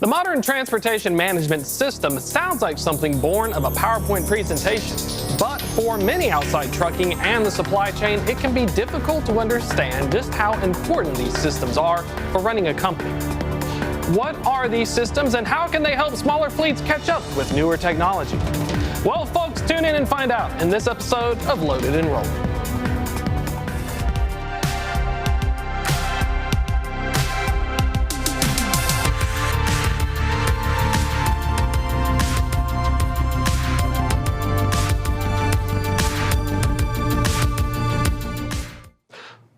The modern transportation management system sounds like something born of a PowerPoint presentation, but for many outside trucking and the supply chain, it can be difficult to understand just how important these systems are for running a company. What are these systems and how can they help smaller fleets catch up with newer technology? Well, folks, tune in and find out in this episode of Loaded and Rolling.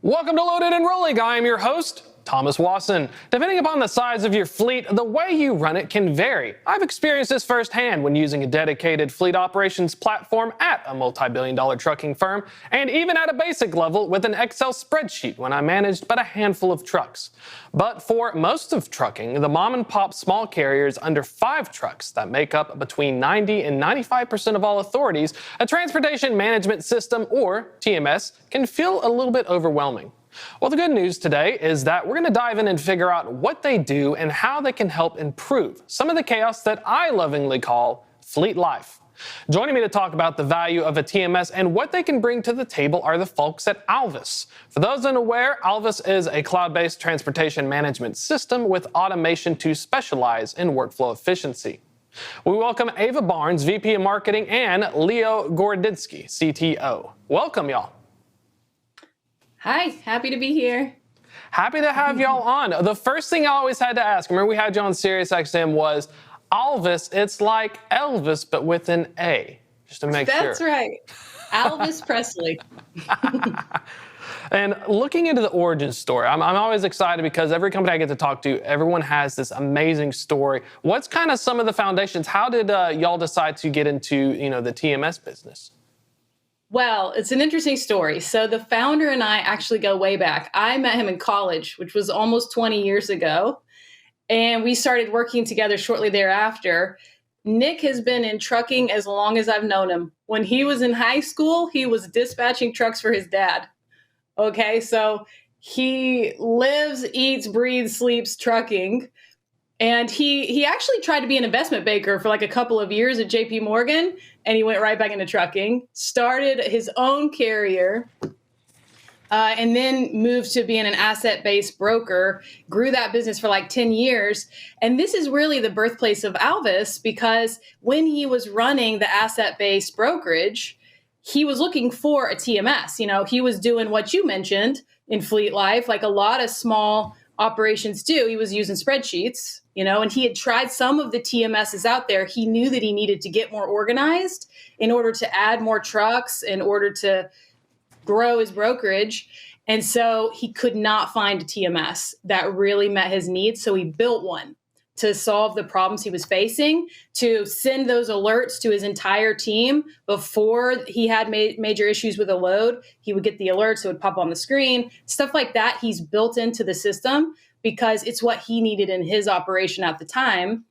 Welcome to Loaded and Rolling. I am your host, Thomas Wasson. Depending upon the size of your fleet, the way you run it can vary. I've experienced this firsthand when using a dedicated fleet operations platform at a multi-billion-dollar trucking firm, and even at a basic level with an Excel spreadsheet when I managed but a handful of trucks. But for most of trucking, the mom-and-pop small carriers under 5 trucks that make up between 90 and 95% of all authorities, a transportation management system, or TMS, can feel a little bit overwhelming. Well, the good news today is that we're going to dive in and figure out what they do and how they can help improve some of the chaos that I lovingly call fleet life. Joining me to talk about the value of a TMS and what they can bring to the table are the folks at Alvys. For those unaware, Alvys is a cloud-based transportation management system with automation to specialize in workflow efficiency. We welcome Ava Barnes, VP of Marketing, and Leo Gorodinski, CTO. Welcome, y'all. Hi, happy to be here. Happy to have y'all on. The first thing I always had to ask, remember we had you on SiriusXM, was Alvys, it's like Elvis, but with an A, just to make sure. That's right. Elvis Presley. And looking into the origin story, I'm always excited because every company I get to talk to, everyone has this amazing story. What's kind of some of the foundations? How did y'all decide to get into, the TMS business? Well, it's an interesting story. So the founder and I actually go way back. I met him in college, which was almost 20 years ago. And we started working together shortly thereafter. Nick has been in trucking as long as I've known him. When he was in high school, he was dispatching trucks for his dad. Okay, so he lives, eats, breathes, sleeps trucking. And he actually tried to be an investment banker for like a couple of years at JP Morgan, and he went right back into trucking, started his own carrier, and then moved to being an asset-based broker, grew that business for like 10 years. And this is really the birthplace of Alvys, because when he was running the asset-based brokerage, he was looking for a TMS. He was doing what you mentioned in fleet life, like a lot of small operations do. He was using spreadsheets, and he had tried some of the TMSs out there. He knew that he needed to get more organized in order to add more trucks, in order to grow his brokerage. And so he could not find a TMS that really met his needs. So he built one to solve the problems he was facing, to send those alerts to his entire team before he had major issues with a load. He would get the alerts, it would pop on the screen, stuff like that. He's built into the system because it's what he needed in his operation at the time.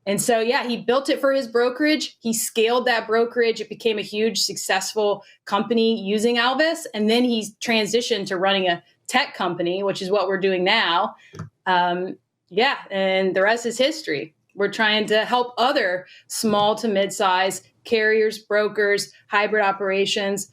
And so, he built it for his brokerage. He scaled that brokerage. It became a huge, successful company using Alvys. And then he transitioned to running a tech company, which is what we're doing now. And the rest is history. We're trying to help other small to mid-size carriers, brokers, hybrid operations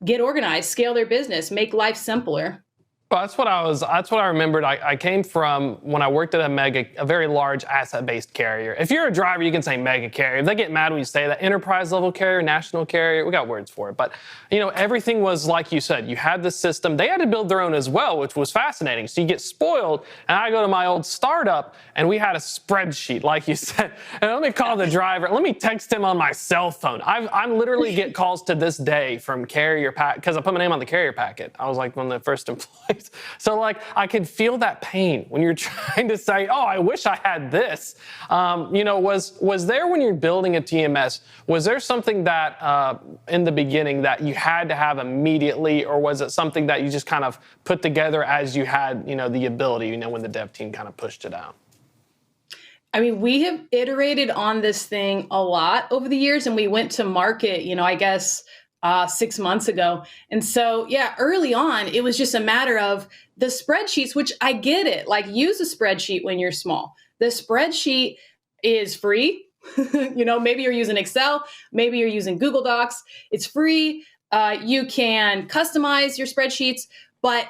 get organized, scale their business, make life simpler. Well, that's what I remembered. I came from when I worked at a very large asset-based carrier. If you're a driver, you can say mega carrier. They get mad when you say that. Enterprise level carrier, national carrier, we got words for it. But, everything was like you said. You had the system. They had to build their own as well, which was fascinating. So you get spoiled, and I go to my old startup, and we had a spreadsheet, like you said. And let me call the driver. Let me text him on my cell phone. I literally get calls to this day from carrier pack, because I put my name on the carrier packet. I was like one of the first employees. So I could feel that pain when you're trying to say, oh, I wish I had this. Was there, when you're building a TMS, was there something that in the beginning that you had to have immediately, or was it something that you just kind of put together as you had, the ability, when the dev team kind of pushed it out? I mean, we have iterated on this thing a lot over the years, and we went to market, I guess 6 months ago. And so, yeah, early on, it was just a matter of the spreadsheets, which I get it. Like, use a spreadsheet when you're small. The spreadsheet is free. Maybe you're using Excel, maybe you're using Google Docs. It's free. You can customize your spreadsheets, but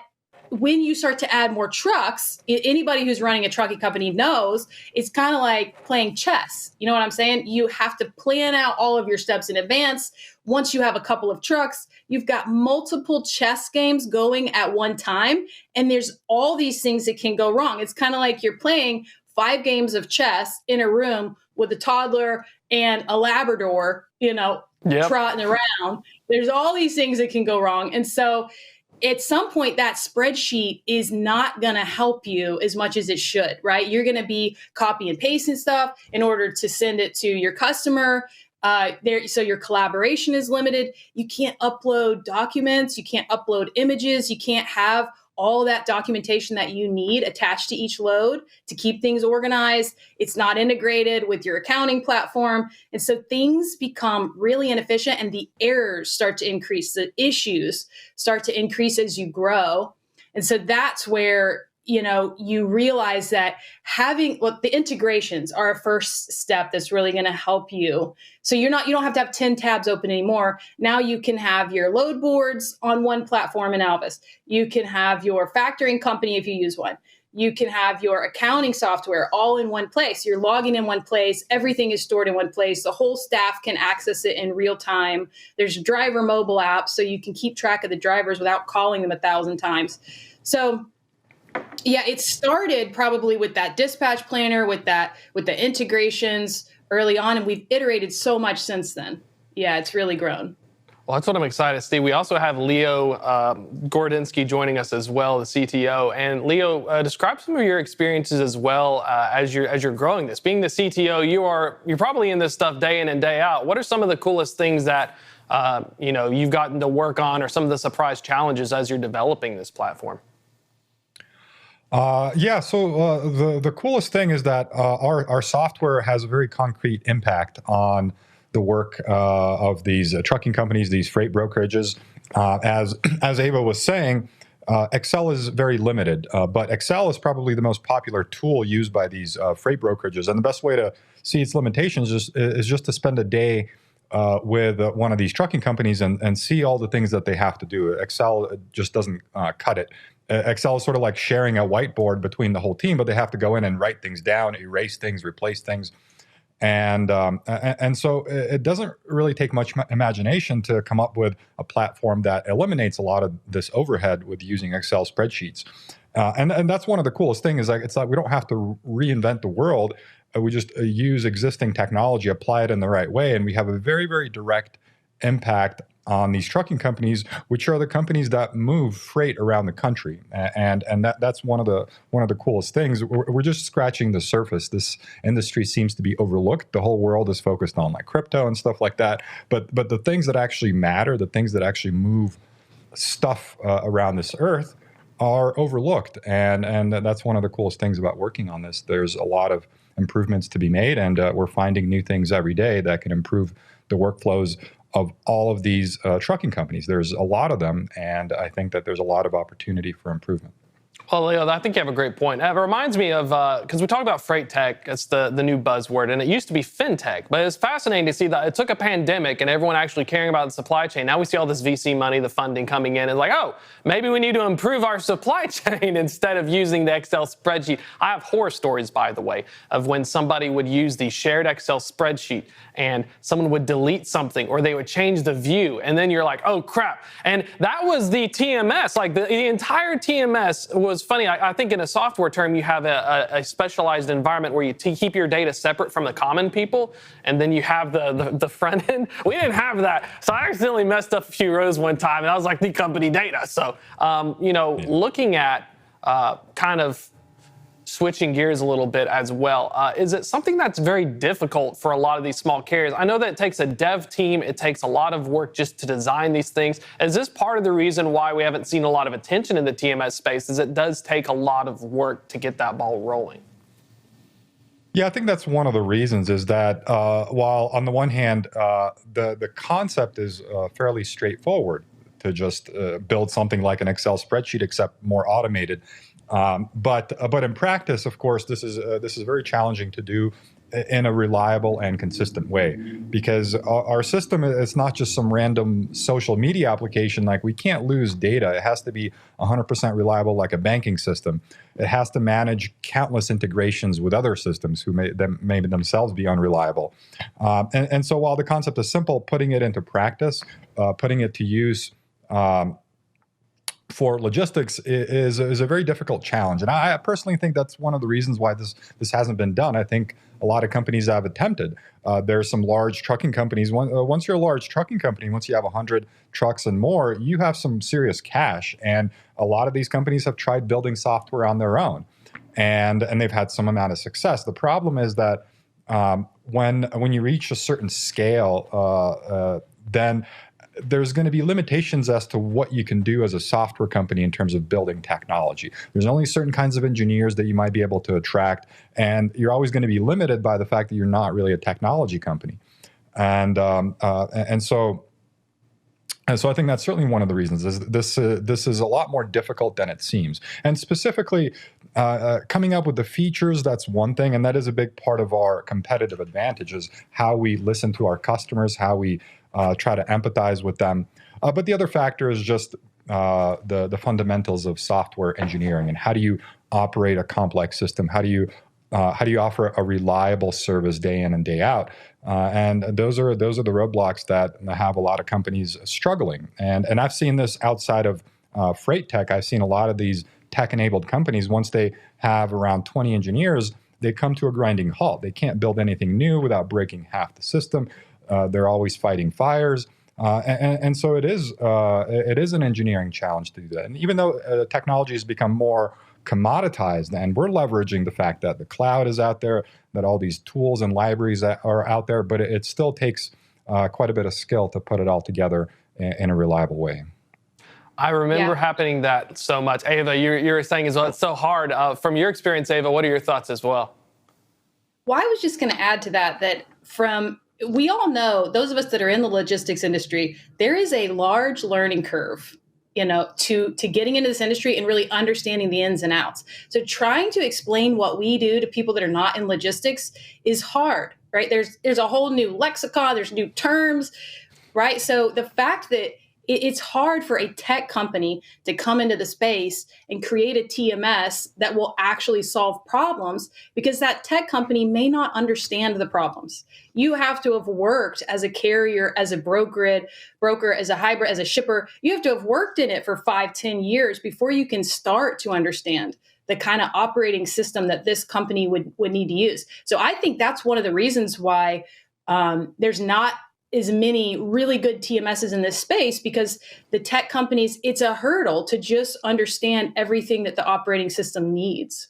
when you start to add more trucks, anybody who's running a trucking company knows it's kind of like playing chess. You know what I'm saying? You have to plan out all of your steps in advance. Once you have a couple of trucks, you've got multiple chess games going at one time, and there's all these things that can go wrong. It's kind of like you're playing 5 games of chess in a room with a toddler and a Labrador, trotting around. There's all these things that can go wrong. And so at some point, that spreadsheet is not going to help you as much as it should, right? You're going to be copy and pasting stuff in order to send it to your customer. So your collaboration is limited. You can't upload documents. You can't upload images. You can't have all that documentation that you need attached to each load to keep things organized. It's not integrated with your accounting platform. And so things become really inefficient, and the errors start to increase. The issues start to increase as you grow. And so that's where, you realize that the integrations are a first step that's really going to help you. So you don't have to have 10 tabs open anymore. Now you can have your load boards on one platform in Alvys. You can have your factoring company if you use one. You can have your accounting software all in one place. You're logging in one place. Everything is stored in one place. The whole staff can access it in real time. There's a driver mobile app, so you can keep track of the drivers without calling them 1,000 times. So yeah, it started probably with that dispatch planner, with the integrations early on, and we've iterated so much since then. Yeah, it's really grown. Well, that's what I'm excited to see. We also have Leo Gorodinski joining us as well, the CTO. And Leo, describe some of your experiences as well as you're growing this. Being the CTO, you're probably in this stuff day in and day out. What are some of the coolest things that you've gotten to work on, or some of the surprise challenges as you're developing this platform? So the coolest thing is that our software has a very concrete impact on the work of these trucking companies, these freight brokerages. As Ava was saying, Excel is very limited, but Excel is probably the most popular tool used by these freight brokerages. And the best way to see its limitations is just to spend a day with one of these trucking companies and see all the things that they have to do. Excel just doesn't cut it. Excel is sort of like sharing a whiteboard between the whole team, but they have to go in and write things down, erase things, replace things. And so it doesn't really take much imagination to come up with a platform that eliminates a lot of this overhead with using Excel spreadsheets. And that's one of the coolest things, is like, it's like we don't have to reinvent the world. We just use existing technology, apply it in the right way, and we have a very, very direct impact on these trucking companies, which are the companies that move freight around the country. And that's one of the coolest things. We're just scratching the surface. This industry seems to be overlooked. The whole world is focused on like crypto and stuff like that. But the things that actually matter, the things that actually move stuff around this earth, are overlooked. And that's one of the coolest things about working on this. There's a lot of improvements to be made, and we're finding new things every day that can improve the workflows of all of these trucking companies. There's a lot of them, and I think that there's a lot of opportunity for improvement. Well, Leo, I think you have a great point. It reminds me of, because we talk about freight tech, it's the new buzzword, and it used to be fintech, but it's fascinating to see that it took a pandemic and everyone actually caring about the supply chain. Now we see all this VC money, the funding coming in, and like, oh, maybe we need to improve our supply chain instead of using the Excel spreadsheet. I have horror stories, by the way, of when somebody would use the shared Excel spreadsheet and someone would delete something, or they would change the view, and then you're like, oh crap. And that was the TMS, like the entire TMS was funny. I think in a software term, you have a specialized environment where you keep your data separate from the common people, and then you have the front end. We didn't have that, so I accidentally messed up a few rows one time, and I was like, the company data. So, looking at kind of switching gears a little bit as well, is it something that's very difficult for a lot of these small carriers? I know that it takes a dev team, it takes a lot of work just to design these things. Is this part of the reason why we haven't seen a lot of attention in the TMS space, is it does take a lot of work to get that ball rolling? Yeah, I think that's one of the reasons is that while on the one hand, the concept is fairly straightforward to just build something like an Excel spreadsheet, except more automated. But in practice, of course, this is very challenging to do in a reliable and consistent way, because our system is not just some random social media application. Like, we can't lose data. It has to be 100% reliable, like a banking system. It has to manage countless integrations with other systems who may themselves be unreliable. And so while the concept is simple, putting it into practice, putting it to use for logistics is a very difficult challenge. And I personally think that's one of the reasons why this hasn't been done. I think a lot of companies have attempted. There's some large trucking companies. Once you're a large trucking company, once you have 100 trucks and more, you have some serious cash. And a lot of these companies have tried building software on their own, and they've had some amount of success. The problem is that when you reach a certain scale, then there's going to be limitations as to what you can do as a software company in terms of building technology. There's only certain kinds of engineers that you might be able to attract, and you're always going to be limited by the fact that you're not really a technology company. And so I think that's certainly one of the reasons. This is a lot more difficult than it seems. And specifically, coming up with the features, that's one thing, and that is a big part of our competitive advantage, is how we listen to our customers, how we try to empathize with them. But the other factor is just the fundamentals of software engineering, and how do you operate a complex system? How do you offer a reliable service day in and day out? And those are the roadblocks that have a lot of companies struggling. And I've seen this outside of freight tech. I've seen a lot of these tech-enabled companies, once they have around 20 engineers, they come to a grinding halt. They can't build anything new without breaking half the system. They're always fighting fires. And so it is an engineering challenge to do that. And even though technology has become more commoditized, and we're leveraging the fact that the cloud is out there, that all these tools and libraries that are out there, but it still takes quite a bit of skill to put it all together in a reliable way. I remember happening that so much. Ava, you were saying as well, it's so hard. From your experience, Ava, what are your thoughts as well? Well, I was just going to add to that we all know, those of us that are in the logistics industry, there is a large learning curve, to getting into this industry and really understanding the ins and outs. So trying to explain what we do to people that are not in logistics is hard, right? There's a whole new lexicon, there's new terms, right? So the fact that it's hard for a tech company to come into the space and create a TMS that will actually solve problems, because that tech company may not understand the problems. You have to have worked as a carrier, as a broker, as a hybrid, as a shipper. You have to have worked in it for 5-10 years before you can start to understand the kind of operating system that this company would need to use. So I think that's one of the reasons why there's not as many really good TMSs in this space, because the tech companies, it's a hurdle to just understand everything that the operating system needs.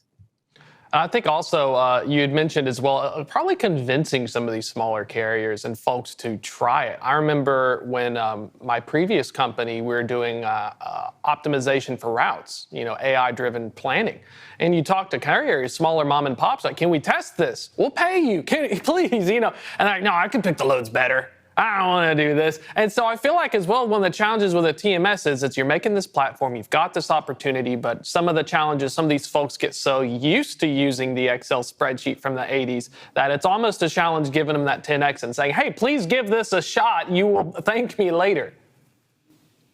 I think also you had mentioned as well, probably convincing some of these smaller carriers and folks to try it. I remember when my previous company, we were doing optimization for routes, AI-driven planning. And you talk to carriers, smaller mom and pops, like, can we test this? We'll pay you, please, And like, no, I can pick the loads better. I don't want to do this. And so I feel like as well, one of the challenges with a TMS is that you're making this platform, you've got this opportunity, but some of the challenges, some of these folks get so used to using the Excel spreadsheet from the 80s that it's almost a challenge giving them that 10X and saying, hey, please give this a shot. You will thank me later.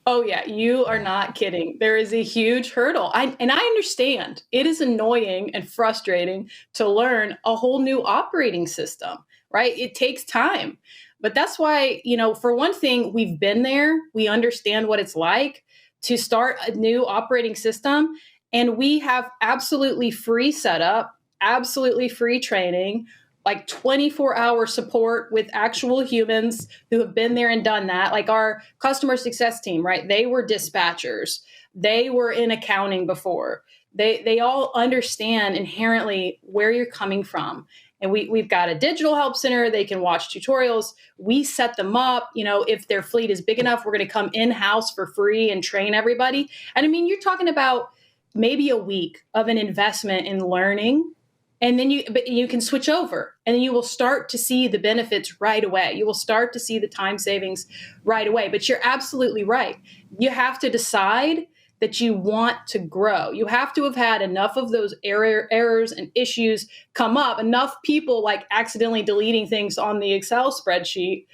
Oh, yeah, you are not kidding. There is a huge hurdle. I understand it is annoying and frustrating to learn a whole new operating system, right? It takes time. But that's why, for one thing, we've been there. We understand what it's like to start a new operating system. And we have absolutely free setup, absolutely free training, like 24-hour support with actual humans who have been there and done that. Like our customer success team, right? They were dispatchers. They were in accounting before. They all understand inherently where you're coming from. And we've got a digital help center. They can watch tutorials. We set them up. If their fleet is big enough, we're going to come in-house for free and train everybody. And I mean, you're talking about maybe a week of an investment in learning And then you can switch over, and then you will start to see the benefits right away. You will start to see the time savings right away. But you're absolutely right. You have to decide that you want to grow. You have to have had enough of those errors and issues come up, enough people like accidentally deleting things on the Excel spreadsheet.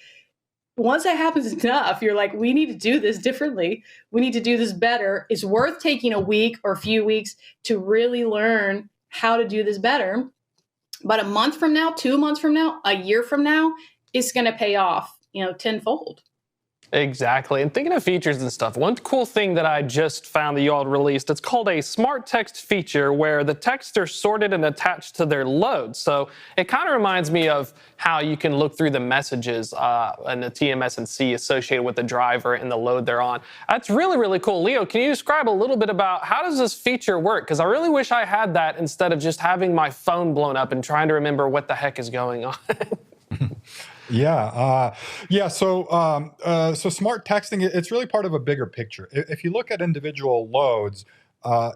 Once that happens enough, you're like, we need to do this differently. We need to do this better. It's worth taking a week or a few weeks to really learn how to do this better. But a month from now, 2 months from now, a year from now, it's going to pay off, tenfold. Exactly. And thinking of features and stuff, one cool thing that I just found that you all released, it's called a smart text feature where the texts are sorted and attached to their load. So it kind of reminds me of how you can look through the messages and the TMS&C associated with the driver and the load they're on. That's really, really cool. Leo, can you describe a little bit about how does this feature work? Because I really wish I had that instead of just having my phone blown up and trying to remember what the heck is going on. Yeah. So smart texting, it's really part of a bigger picture. If you look at individual loads,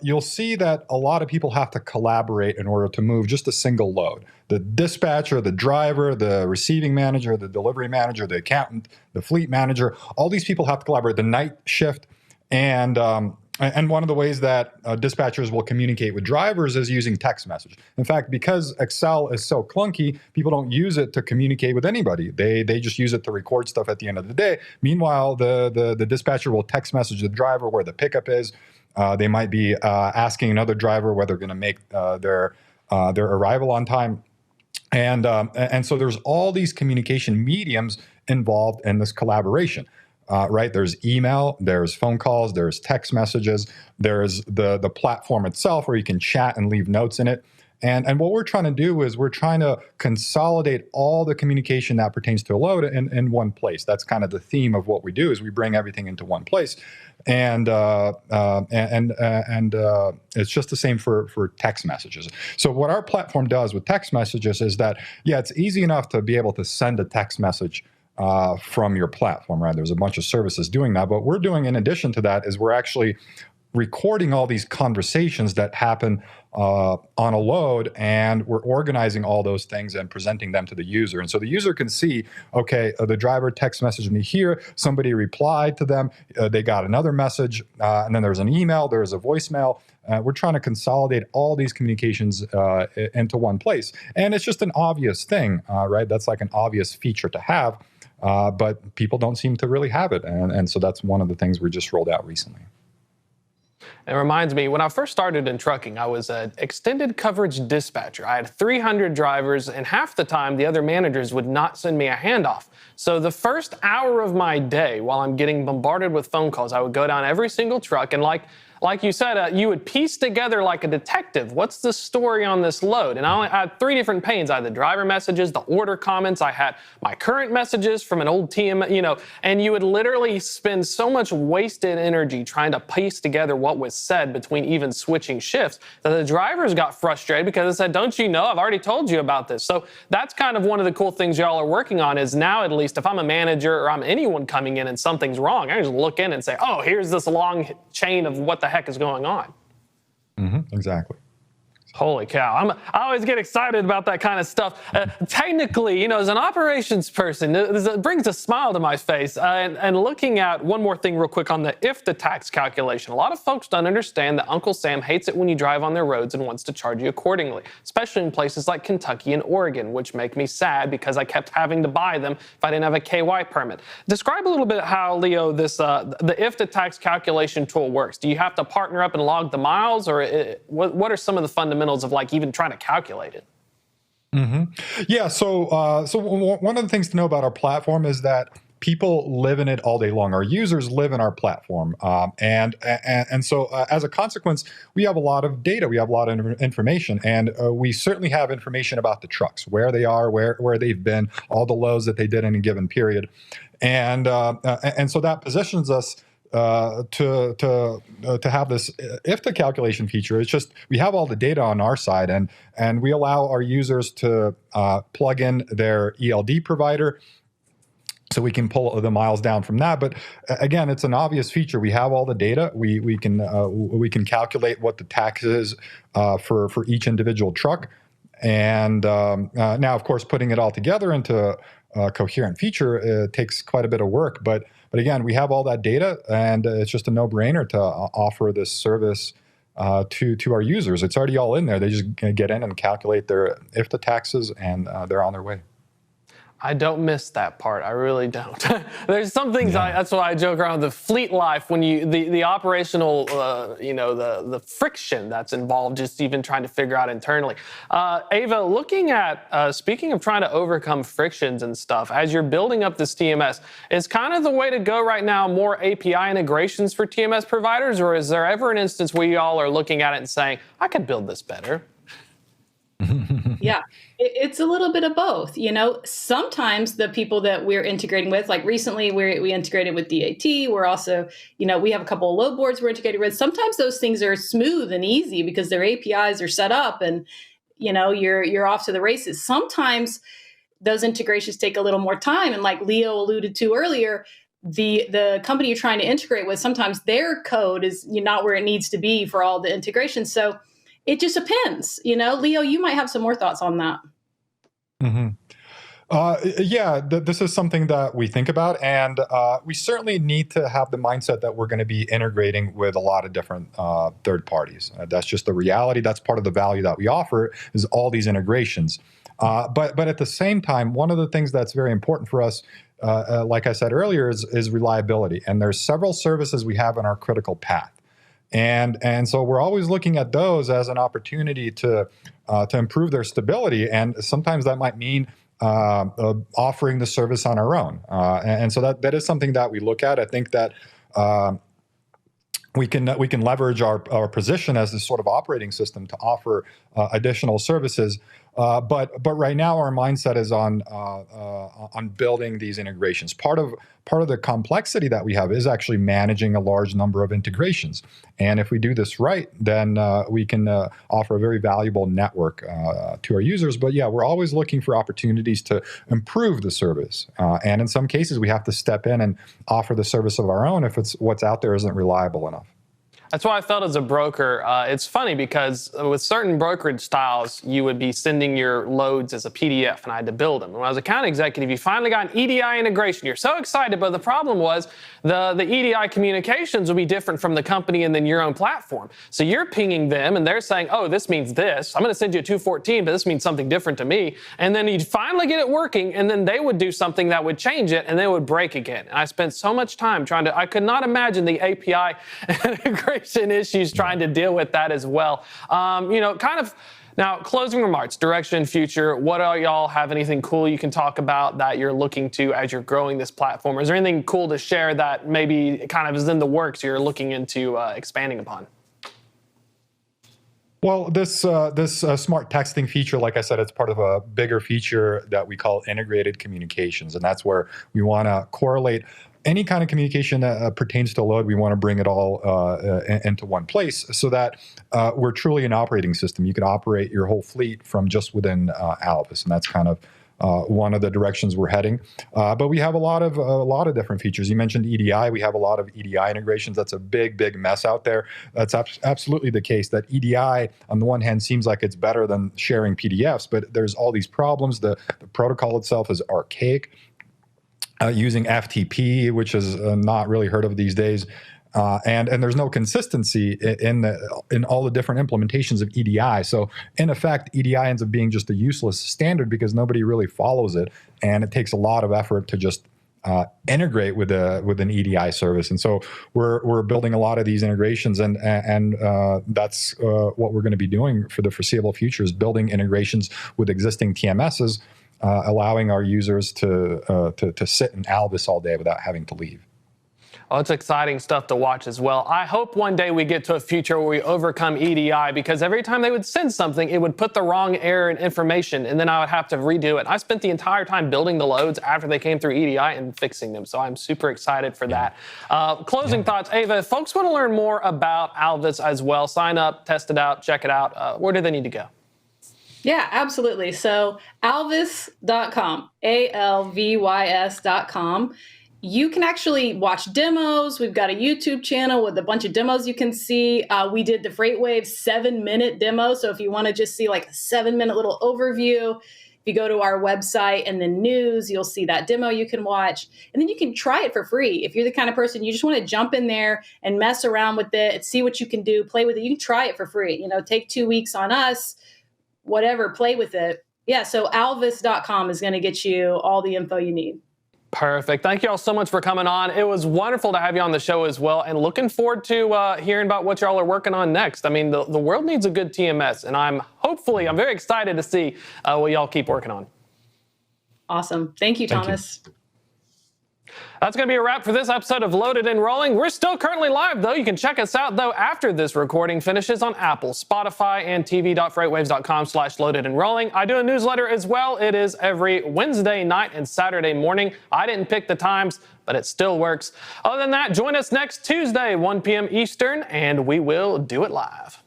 you'll see that a lot of people have to collaborate in order to move just a single load. The dispatcher, the driver, the receiving manager, the delivery manager, the accountant, the fleet manager, all these people have to collaborate. The night shift, and one of the ways that dispatchers will communicate with drivers is using text message. In fact, because Excel is so clunky, people don't use it to communicate with anybody. They just use it to record stuff at the end of the day. Meanwhile, the dispatcher will text message the driver where the pickup is. They might be asking another driver whether they're going to make their arrival on time. And so there's all these communication mediums involved in this collaboration. Right? There's email, there's phone calls, there's text messages, there's the platform itself where you can chat and leave notes in it. And what we're trying to do is we're trying to consolidate all the communication that pertains to a load in one place. That's kind of the theme of what we do is we bring everything into one place. And it's just the same for text messages. So what our platform does with text messages is that, it's easy enough to be able to send a text message from your platform, right? There's a bunch of services doing that. But we're doing, in addition to that, is we're actually recording all these conversations that happen on a load, and we're organizing all those things and presenting them to the user. And so the user can see, okay, the driver text messaged me here, somebody replied to them, they got another message, and then there's an email, there's a voicemail. We're trying to consolidate all these communications into one place. And it's just an obvious thing, right? That's like an obvious feature to have. But people don't seem to really have it. And so that's one of the things we just rolled out recently. It reminds me, when I first started in trucking, I was an extended coverage dispatcher. I had 300 drivers, and half the time the other managers would not send me a handoff. So the first hour of my day, while I'm getting bombarded with phone calls, I would go down every single truck and like you said, you would piece together like a detective. What's the story on this load? And I had 3 different panes. I had the driver messages, the order comments. I had my current messages from an old TM, and you would literally spend so much wasted energy trying to piece together what was said between even switching shifts that the drivers got frustrated because they said, don't you know, I've already told you about this. So that's kind of one of the cool things y'all are working on is now, at least if I'm a manager or I'm anyone coming in and something's wrong, I can just look in and say, oh, here's this long chain of what the heck is going on. Exactly. Holy cow. I always get excited about that kind of stuff. Technically, as an operations person, it brings a smile to my face. And looking at one more thing real quick on the if the tax calculation. A lot of folks don't understand that Uncle Sam hates it when you drive on their roads and wants to charge you accordingly, especially in places like Kentucky and Oregon, which make me sad because I kept having to buy them if I didn't have a KY permit. Describe a little bit how, Leo, the if the tax calculation tool works. Do you have to partner up and log the miles, or what are some of the fundamentals of even trying to calculate it? Yeah. So one of the things to know about our platform is that people live in it all day long. Our users live in our platform, and so as a consequence, we have a lot of data. We have a lot of information, and we certainly have information about the trucks, where they are, where they've been, all the loads that they did in a given period, and so that positions us to have this if the calculation feature. It's just we have all the data on our side, and we allow our users to plug in their ELD provider, so we can pull the miles down from that. But again, it's an obvious feature. We have all the data. We can calculate what the tax is for each individual truck. And now, of course, putting it all together into a coherent feature takes quite a bit of work. But again, we have all that data, and it's just a no-brainer to offer this service to our users. It's already all in there. They just get in and calculate their IFTA taxes, and they're on their way. I don't miss that part. I really don't. There's some things that's why I joke around with the fleet life when the operational, the friction that's involved, just even trying to figure out internally. Ava, looking at, speaking of trying to overcome frictions and stuff, as you're building up this TMS, is kind of the way to go right now more API integrations for TMS providers, or is there ever an instance where you all are looking at it and saying, I could build this better? Yeah, it's a little bit of both. Sometimes the people that we're integrating with, like recently we integrated with DAT. We're also, we have a couple of load boards we're integrated with. Sometimes those things are smooth and easy because their APIs are set up and, you're off to the races. Sometimes those integrations take a little more time. And like Leo alluded to earlier, the company you're trying to integrate with, sometimes their code is not where it needs to be for all the integration. So it just depends. Leo, you might have some more thoughts on that. Mm-hmm. This is something that we think about, and we certainly need to have the mindset that we're going to be integrating with a lot of different third parties. That's just the reality. That's part of the value that we offer is all these integrations. But at the same time, one of the things that's very important for us, like I said earlier, is reliability. And there's several services we have on our critical path. And so we're always looking at those as an opportunity to improve their stability, and sometimes that might mean offering the service on our own. And so that is something that we look at. I think that we can leverage our position as this sort of operating system to offer additional services. But right now our mindset is on building these integrations. Part of the complexity that we have is actually managing a large number of integrations. And if we do this right, then we can offer a very valuable network to our users. But yeah, we're always looking for opportunities to improve the service. And in some cases, we have to step in and offer the service of our own if what's out there isn't reliable enough. That's why I felt as a broker, it's funny because with certain brokerage styles, you would be sending your loads as a PDF and I had to build them. When I was account executive, you finally got an EDI integration. You're so excited, but the problem was the EDI communications would be different from the company and then your own platform. So you're pinging them and they're saying, oh, this means this. I'm going to send you a 214, but this means something different to me. And then you'd finally get it working and then they would do something that would change it and then it would break again. And I spent so much time I could not imagine the API integration issues trying to deal with that as well. Now, closing remarks, direction, future, what are y'all have anything cool you can talk about that you're looking to as you're growing this platform? Is there anything cool to share that maybe kind of is in the works you're looking into expanding upon? Well, this smart texting feature, like I said, it's part of a bigger feature that we call integrated communications. And that's where we want to correlate any kind of communication that pertains to load. We want to bring it all into one place so that we're truly an operating system. You can operate your whole fleet from just within Alvys. And that's kind of one of the directions we're heading. But we have a lot of different features. You mentioned EDI. We have a lot of EDI integrations. That's a big mess out there. That's absolutely the case. That EDI, on the one hand, seems like it's better than sharing PDFs, but there's all these problems. The protocol itself is archaic. Using FTP, which is not really heard of these days. And there's no consistency in all the different implementations of EDI. So in effect, EDI ends up being just a useless standard because nobody really follows it. And it takes a lot of effort to just integrate with an EDI service. And so we're building a lot of these integrations, and that's what we're going to be doing for the foreseeable future, is building integrations with existing TMSs, allowing our users to sit in Alvys all day without having to leave. Oh, it's exciting stuff to watch as well. I hope one day we get to a future where we overcome EDI, because every time they would send something, it would put the wrong error in information, and then I would have to redo it. I spent the entire time building the loads after they came through EDI and fixing them, so I'm super excited for that. Closing thoughts, Ava, if folks want to learn more about Alvys as well, sign up, test it out, check it out, where do they need to go? Yeah, absolutely. So alvys.com, ALVYS.com. You can actually watch demos. We've got a YouTube channel with a bunch of demos you can see. We did the FreightWaves 7-minute demo. So if you want to just see like a 7-minute little overview, if you go to our website and the news, you'll see that demo you can watch. And then you can try it for free. If you're the kind of person you just want to jump in there and mess around with it and see what you can do, play with it, you can try it for free. Take 2 weeks on us, whatever, play with it. Yeah, so alvys.com is going to get you all the info you need. Perfect. Thank you all so much for coming on. It was wonderful to have you on the show as well, and looking forward to hearing about what y'all are working on next. I mean, the world needs a good TMS, and I'm very excited to see what y'all keep working on. Awesome. Thank you, Thomas. Thank you. That's going to be a wrap for this episode of Loaded and Rolling. We're still currently live, though. You can check us out, though, after this recording finishes on Apple, Spotify, and tv.freightwaves.com/loaded and rolling. I do a newsletter as well. It is every Wednesday night and Saturday morning. I didn't pick the times, but it still works. Other than that, join us next Tuesday, 1 p.m. Eastern, and we will do it live.